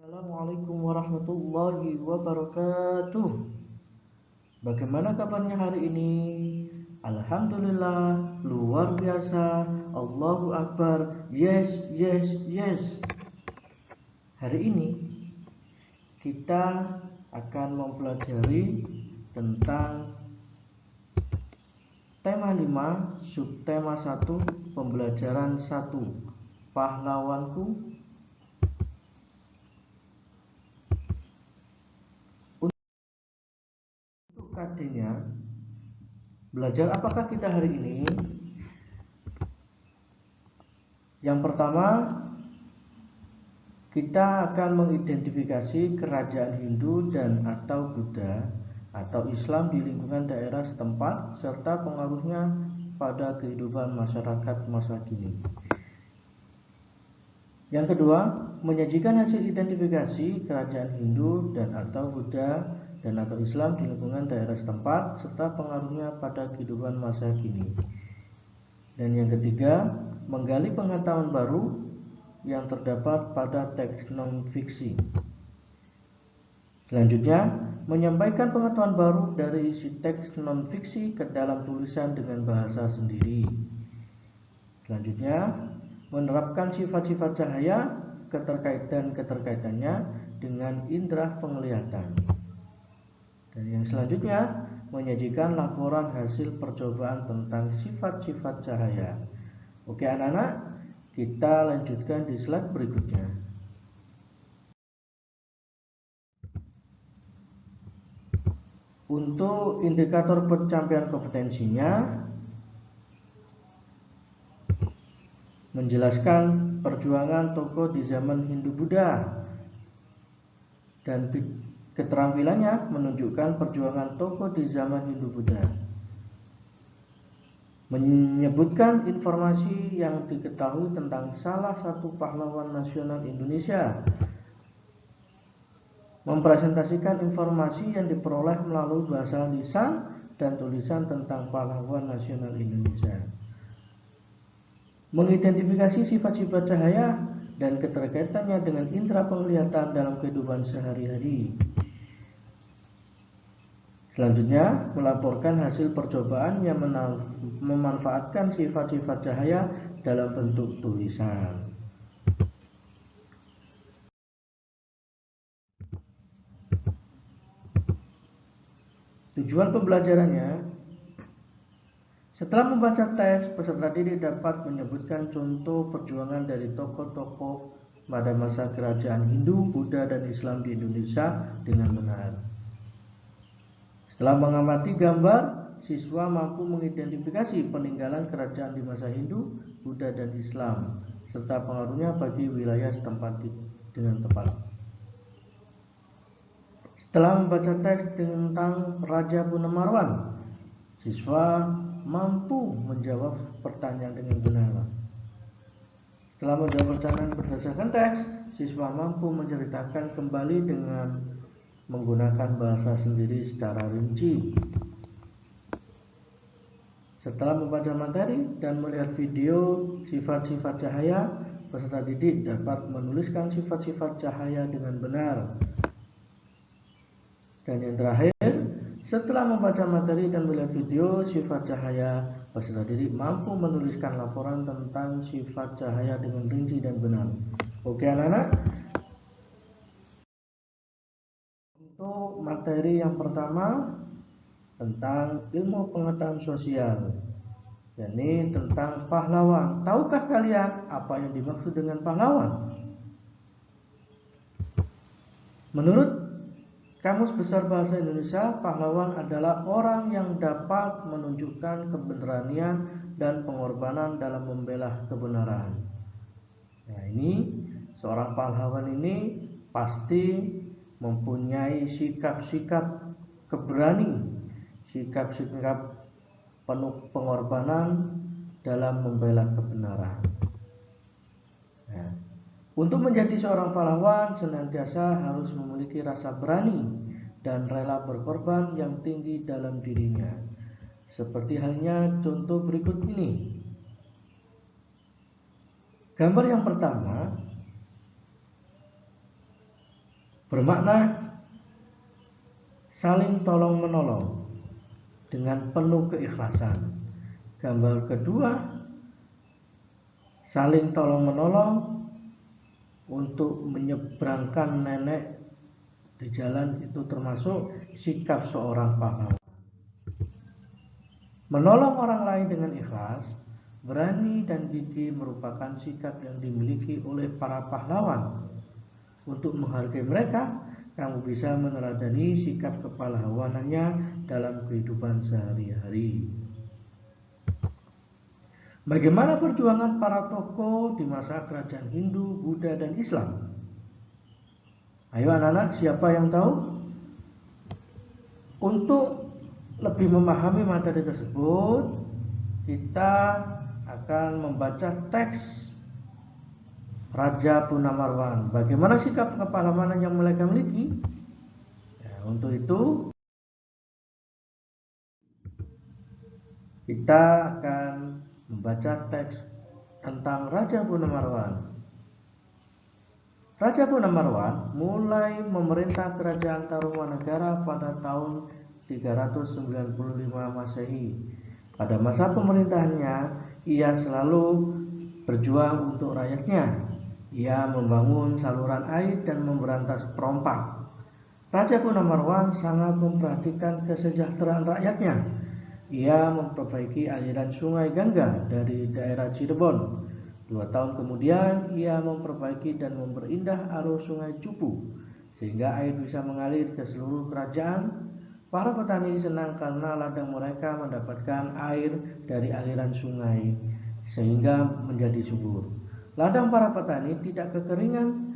Assalamualaikum warahmatullahi wabarakatuh. Bagaimana kabarnya hari ini? Alhamdulillah, luar biasa. Allahu Akbar. Yes, yes, yes. Hari ini kita akan mempelajari tentang tema 5, subtema 1, pembelajaran 1. Pahlawanku. KD-nya, belajar apakah kita hari ini? Yang pertama, kita akan mengidentifikasi kerajaan Hindu dan atau Buddha atau Islam di lingkungan daerah setempat serta pengaruhnya pada kehidupan masyarakat masa kini. Yang kedua, menyajikan hasil identifikasi kerajaan Hindu dan atau Buddha dan atau Islam di lingkungan daerah setempat serta pengaruhnya pada kehidupan masa kini. Dan yang ketiga, menggali pengetahuan baru yang terdapat pada teks non-fiksi. Selanjutnya, menyampaikan pengetahuan baru dari isi teks non-fiksi ke dalam tulisan dengan bahasa sendiri. Selanjutnya, menerapkan sifat-sifat cahaya keterkaitannya dengan indera penglihatan. Dan yang selanjutnya, menyajikan laporan hasil percobaan tentang sifat-sifat cahaya. Oke anak-anak, kita lanjutkan di slide berikutnya. Untuk indikator pencapaian kompetensinya, menjelaskan perjuangan tokoh di zaman Hindu-Buddha dan keterampilannya menunjukkan perjuangan tokoh di zaman Hindu-Buddha. Menyebutkan informasi yang diketahui tentang salah satu pahlawan nasional Indonesia. Mempresentasikan informasi yang diperoleh melalui bahasa lisan dan tulisan tentang pahlawan nasional Indonesia. Mengidentifikasi sifat-sifat cahaya dan keterkaitannya dengan indera penglihatan dalam kehidupan sehari-hari. Selanjutnya, melaporkan hasil percobaan yang memanfaatkan sifat-sifat cahaya dalam bentuk tulisan. Tujuan pembelajarannya, setelah membaca teks, peserta didik dapat menyebutkan contoh perjuangan dari tokoh-tokoh pada masa kerajaan Hindu, Buddha, dan Islam di Indonesia dengan benar. Setelah mengamati gambar, siswa mampu mengidentifikasi peninggalan kerajaan di masa Hindu, Buddha, dan Islam, serta pengaruhnya bagi wilayah setempat dengan tepat. Setelah membaca teks tentang Raja Punemarwan, siswa mampu menjawab pertanyaan dengan benar. Setelah menjawab pertanyaan berdasarkan teks, siswa mampu menceritakan kembali dengan menggunakan bahasa sendiri secara rinci. Setelah membaca materi dan melihat video sifat-sifat cahaya, peserta didik dapat menuliskan sifat-sifat cahaya dengan benar. Dan yang terakhir, setelah membaca materi dan melihat video sifat cahaya, peserta didik mampu menuliskan laporan tentang sifat cahaya dengan rinci dan benar. Oke anak-anak, untuk materi yang pertama tentang ilmu pengetahuan sosial, yakni tentang pahlawan. Tahukah kalian apa yang dimaksud dengan pahlawan? Menurut Kamus Besar Bahasa Indonesia, pahlawan adalah orang yang dapat menunjukkan keberanian dan pengorbanan dalam membela kebenaran. Nah, ini seorang pahlawan ini pasti mempunyai sikap-sikap keberani, sikap-sikap penuh pengorbanan dalam membela kebenaran. Nah, untuk menjadi seorang pahlawan senantiasa harus memiliki rasa berani dan rela berkorban yang tinggi dalam dirinya. Seperti halnya contoh berikut ini. Gambar yang pertama bermakna saling tolong-menolong dengan penuh keikhlasan. Gambar kedua, saling tolong-menolong untuk menyeberangkan nenek di jalan, itu termasuk sikap seorang pahlawan. Menolong orang lain dengan ikhlas, berani dan gigih merupakan sikap yang dimiliki oleh para pahlawan. Untuk menghargai mereka, kamu bisa meneladani sikap kepahlawanannya dalam kehidupan sehari-hari. Bagaimana perjuangan para tokoh di masa kerajaan Hindu, Buddha, dan Islam? Ayo anak-anak, siapa yang tahu? Untuk lebih memahami materi tersebut, kita akan membaca teks Raja Punamarwan. Bagaimana sikap kepahlawanan yang mereka miliki? Ya, untuk itu kita akan membaca teks tentang Raja Punamarwan. Raja Punamarwan mulai memerintah kerajaan Tarumanagara pada tahun 395 Masehi. Pada masa pemerintahannya, ia selalu berjuang untuk rakyatnya. Ia membangun saluran air dan memberantas perompak. Raja Punamarwan sangat memperhatikan kesejahteraan rakyatnya. Ia memperbaiki aliran sungai Gangga dari daerah Cirebon. 2 tahun kemudian, ia memperbaiki dan memperindah arus sungai Cupu, sehingga air bisa mengalir ke seluruh kerajaan. Para petani senang karena ladang mereka mendapatkan air dari aliran sungai, sehingga menjadi subur. Ladang para petani tidak kekeringan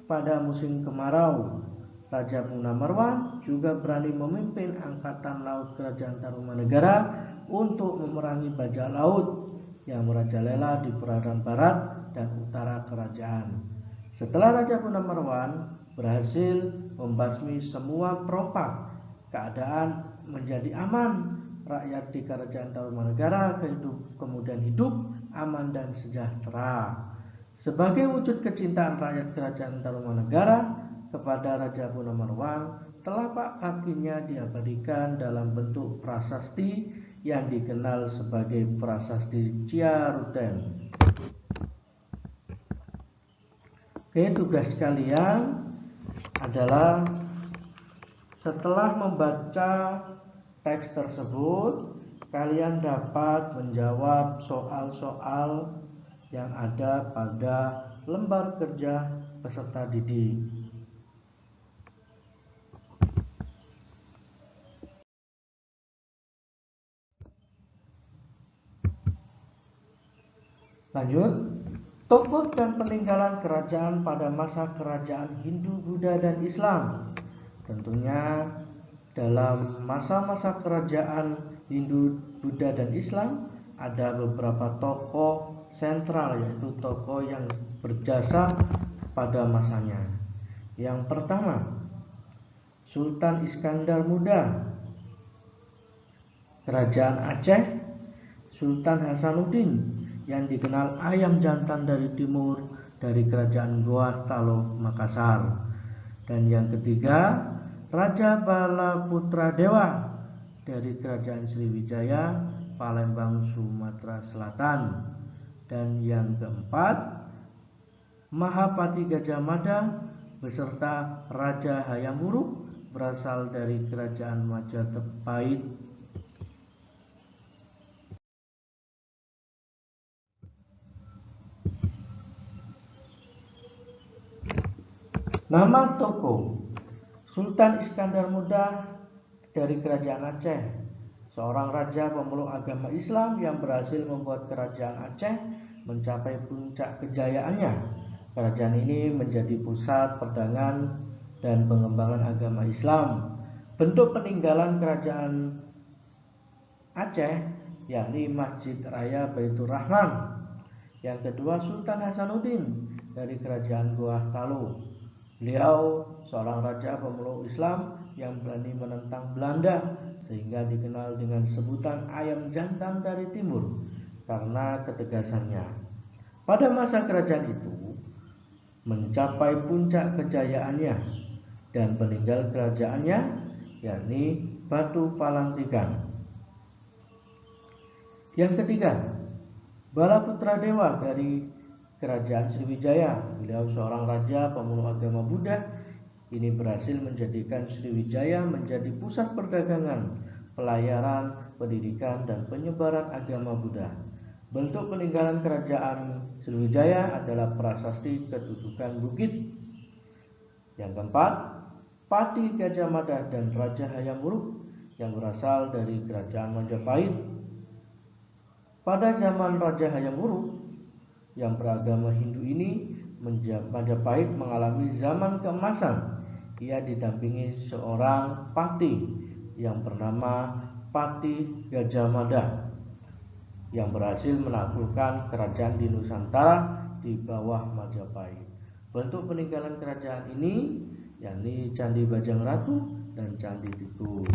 pada musim kemarau. Raja Punamarwan juga berani memimpin angkatan laut kerajaan Tarumanegara untuk memerangi bajak laut yang merajalela di perairan barat dan utara kerajaan. Setelah Raja Punamarwan berhasil membasmi semua perompak, keadaan menjadi aman. Rakyat di kerajaan Tarumanegara kemudian hidup aman dan sejahtera. Sebagai wujud kecintaan rakyat kerajaan Tarumanegara kepada Raja Punamarwan, telapak kakinya diabadikan dalam bentuk prasasti yang dikenal sebagai prasasti Ciaruten. Oke, tugas kalian adalah setelah membaca teks tersebut, kalian dapat menjawab soal-soal yang ada pada lembar kerja peserta didik. Lanjut, tokoh dan peninggalan kerajaan pada masa kerajaan Hindu, Buddha, dan Islam. Tentunya dalam masa-masa kerajaan Hindu, Buddha, dan Islam ada beberapa tokoh sentral, yaitu tokoh yang berjasa pada masanya. Yang pertama, Sultan Iskandar Muda. Kerajaan Aceh, Sultan Hasanuddin yang dikenal ayam jantan dari timur dari kerajaan Goa Talo Makassar. Dan yang ketiga, Raja Balaputradewa dari kerajaan Sriwijaya Palembang Sumatera Selatan. Dan yang keempat, Mahapati Gajah Mada beserta Raja Hayam Wuruk berasal dari kerajaan Majapahit. Nama tokoh: Sultan Iskandar Muda dari kerajaan Aceh, seorang raja pemeluk agama Islam yang berhasil membuat kerajaan Aceh mencapai puncak kejayaannya. Kerajaan ini menjadi pusat perdagangan dan pengembangan agama Islam. Bentuk peninggalan kerajaan Aceh yakni Masjid Raya Baitur Rahman. Yang kedua, Sultan Hasanuddin dari kerajaan Goa Talo. Beliau seorang raja pemeluk Islam yang berani menentang Belanda, sehingga dikenal dengan sebutan ayam jantan dari timur karena ketegasannya. Pada masa kerajaan itu mencapai puncak kejayaannya. dan peninggal kerajaannya, yakni Batu Palantikan. Yang ketiga, Bala Putra Dewa dari Kerajaan Sriwijaya. Beliau seorang raja pemeluk agama Buddha. Ini berhasil menjadikan Sriwijaya menjadi pusat perdagangan, pelayaran, pendidikan, dan penyebaran agama Buddha. Bentuk peninggalan kerajaan Sriwijaya adalah prasasti kedudukan bukit. Yang keempat, Pati Gajah Mada dan Raja Hayam Wuruk yang berasal dari Kerajaan Majapahit. Pada zaman Raja Hayam Wuruk yang beragama Hindu ini, Majapahit mengalami zaman keemasan. Ia didampingi seorang pati yang bernama Pati Gajah Mada yang berhasil menaklukkan kerajaan di Nusantara di bawah Majapahit. Bentuk peninggalan kerajaan ini yakni Candi Bajang Ratu dan Candi Tikus.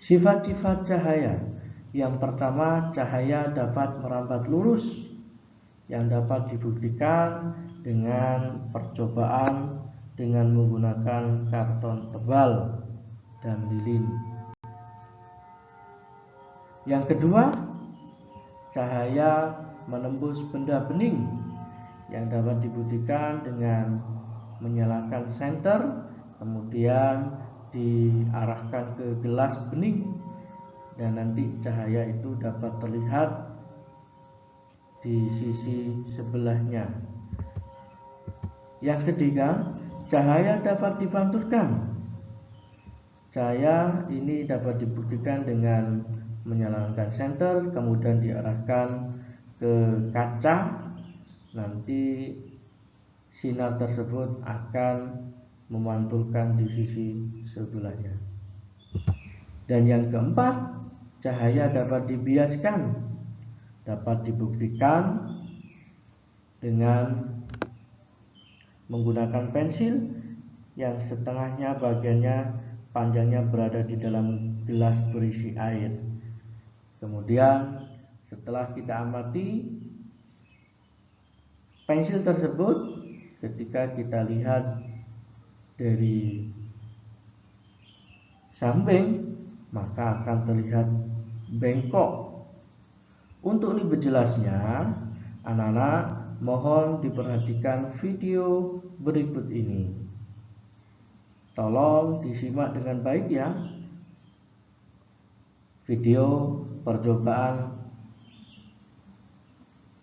Sifat-sifat cahaya. Yang pertama, cahaya dapat merambat lurus, yang dapat dibuktikan dengan percobaan dengan menggunakan karton tebal dan lilin. Yang kedua, cahaya menembus benda bening, yang dapat dibuktikan dengan menyalakan senter, kemudian diarahkan ke gelas bening, dan nanti cahaya itu dapat terlihat di sisi sebelahnya. Yang ketiga, cahaya dapat dipantulkan. Cahaya ini dapat dibuktikan dengan menyalakan senter, kemudian diarahkan ke kaca. Nanti sinar tersebut akan memantulkan di sisi sebelahnya. Dan yang keempat, cahaya dapat dibiaskan, dapat dibuktikan dengan menggunakan pensil yang setengahnya bagiannya panjangnya berada di dalam gelas berisi air. Kemudian setelah kita amati pensil tersebut, ketika kita lihat dari samping, maka akan terlihat bengkok. Untuk lebih jelasnya, anak-anak mohon diperhatikan video berikut ini. Tolong disimak dengan baik ya. Video percobaan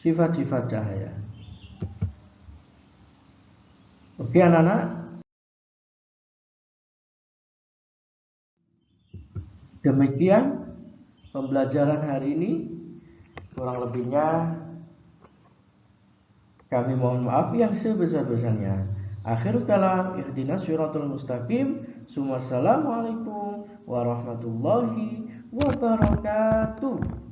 sifat-sifat cahaya. Oke anak-anak. Demikian pembelajaran hari ini. Kurang lebihnya kami mohon maaf yang sebesar-besarnya. Akhirul kalam, ihdinas syiratal mustaqim. Assalamualaikum warahmatullahi wabarakatuh.